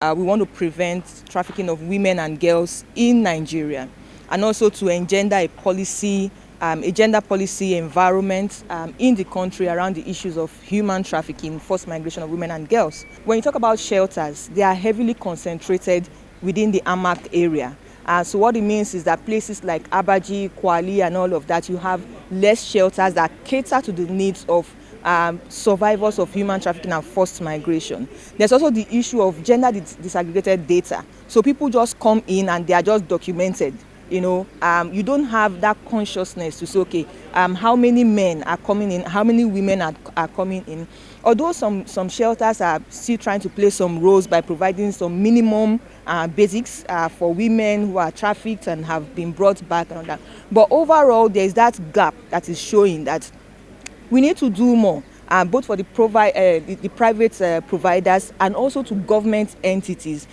We want to prevent trafficking of women and girls in Nigeria, and also to engender a gender policy environment in the country around the issues of human trafficking, forced migration of women and girls. When you talk about shelters, they are heavily concentrated within the Amak area. So what it means is that places like Abaji, Kwali and all of that, you have less shelters that cater to the needs of survivors of human trafficking and forced migration. There's also the issue of gender disaggregated data. So people just come in and they are just documented. You don't have that consciousness to say, okay, how many men are coming in, how many women are coming in. Although some shelters are still trying to play some roles by providing some minimum basics for women who are trafficked and have been brought back and all that. But overall, there's that gap that is showing that we need to do more, both for the private providers and also to government entities.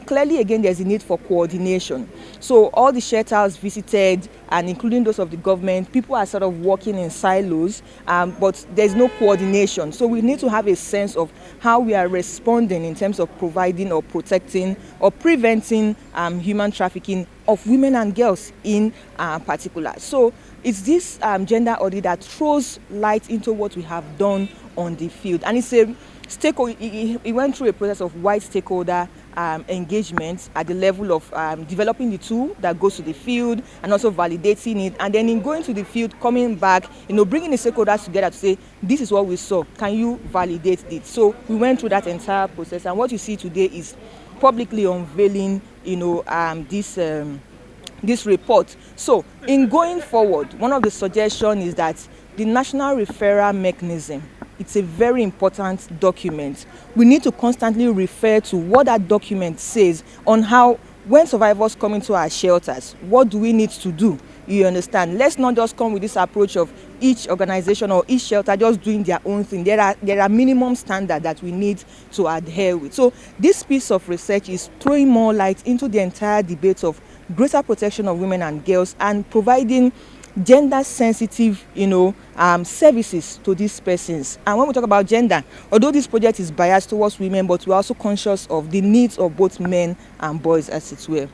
Clearly, again, there's a need for coordination. So all the shelters visited, and including those of the government, people are sort of working in silos, but there's no coordination. So we need to have a sense of how we are responding in terms of providing or protecting or preventing human trafficking of women and girls in particular. So it's this gender audit that throws light into what we have done on the field, and it's a stakeholder. It went through a process of wide stakeholder engagement at the level of developing the tool that goes to the field and also validating it, and then in going to the field, coming back, bringing the stakeholders together to say, this is what we saw, can you validate it? So we went through that entire process, and what you see today is publicly unveiling this report. So in going forward, one of the suggestions is that the national referral mechanism, it's a very important document. We need to constantly refer to what that document says on how, when survivors come into our shelters, what do we need to do? You understand? Let's not just come with this approach of each organization or each shelter just doing their own thing. There are minimum standards that we need to adhere with. So this piece of research is throwing more light into the entire debate of greater protection of women and girls and providing gender sensitive services to these persons. And when we talk about gender, although this project is biased towards women, but we're also conscious of the needs of both men and boys, as it were.